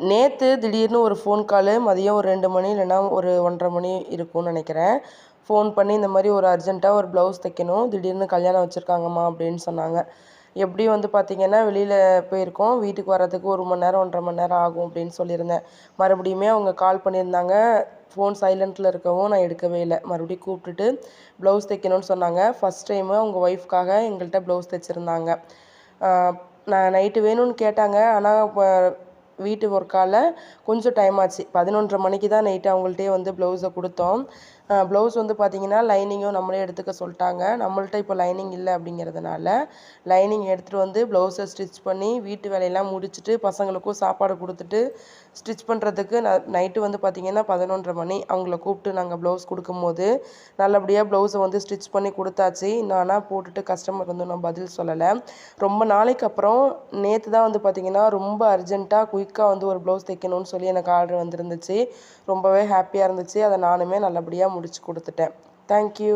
நேற்று திடீர்னு ஒரு ஃபோன் காலு மதியம் ஒரு 2 மணி இல்லைன்னா ஒரு 1:30 மணி இருக்கும்னு நினைக்கிறேன். ஃபோன் பண்ணி இந்த மாதிரி ஒரு அர்ஜென்ட்டாக ஒரு ப்ளவுஸ் தைக்கணும், திடீர்னு கல்யாணம் வச்சுருக்காங்கம்மா அப்படின்னு சொன்னாங்க. எப்படியும் வந்து பார்த்திங்கன்னா வெளியில் போயிருக்கோம், வீட்டுக்கு வர்றதுக்கு 1 மணி நேரம் 1:30 மணி நேரம் ஆகும் அப்படின்னு சொல்லியிருந்தேன். மறுபடியுமே அவங்க கால் பண்ணியிருந்தாங்க. ஃபோன் சைலண்ட்டில் இருக்கவும் நான் எடுக்கவே இல்லை. மறுபடியும் கூப்பிட்டுட்டு ப்ளவுஸ் தைக்கணும்னு சொன்னாங்க. ஃபஸ்ட் டைமு அவங்க ஒய்ஃப்காக எங்கள்கிட்ட ப்ளவுஸ் தைச்சிருந்தாங்க. நான் நைட்டு வேணும்னு கேட்டாங்க. ஆனால் வீட்டு ஒர்க்கால் கொஞ்சம் டைம் ஆச்சு. 11:30 மணிக்கு தான் நைட்டு அவங்கள்ட்டயே வந்து ப்ளவுஸை கொடுத்தோம். ப்ளவுஸ் வந்து பார்த்திங்கன்னா லைனிங்கும் நம்மளே எடுத்துக்க சொல்லிட்டாங்க. நம்மள்ட்ட இப்போ லைனிங் இல்லை அப்படிங்கிறதுனால லைனிங் எடுத்துகிட்டு வந்து ப்ளவுஸை ஸ்டிச் பண்ணி வீட்டு வேலையெல்லாம் முடிச்சுட்டு பசங்களுக்கும் சாப்பாடு கொடுத்துட்டு ஸ்டிச் பண்ணுறதுக்கு நைட்டு வந்து பார்த்திங்கன்னா 11:30 மணி. அவங்கள கூப்பிட்டு நாங்கள் ப்ளவுஸ் கொடுக்கும்போது நல்லபடியாக ப்ளவுஸை வந்து ஸ்டிச் பண்ணி கொடுத்தாச்சு. இன்னும் ஆனால் போட்டுட்டு கஸ்டமர் வந்து நான் பதில் சொல்லலை. ரொம்ப நாளைக்கு அப்புறம் நேற்று தான் வந்து பார்த்திங்கன்னா ரொம்ப அர்ஜென்ட்டாக குயிக்காக வந்து ஒரு ப்ளவுஸ் தைக்கணும்னு சொல்லி எனக்கு ஆர்டர் வந்துருந்துச்சு. ரொம்பவே ஹாப்பியாக இருந்துச்சு. அதை நானுமே நல்லபடியாக முடிச்சு கொடுத்துட்டேன். தேங்க்யூ.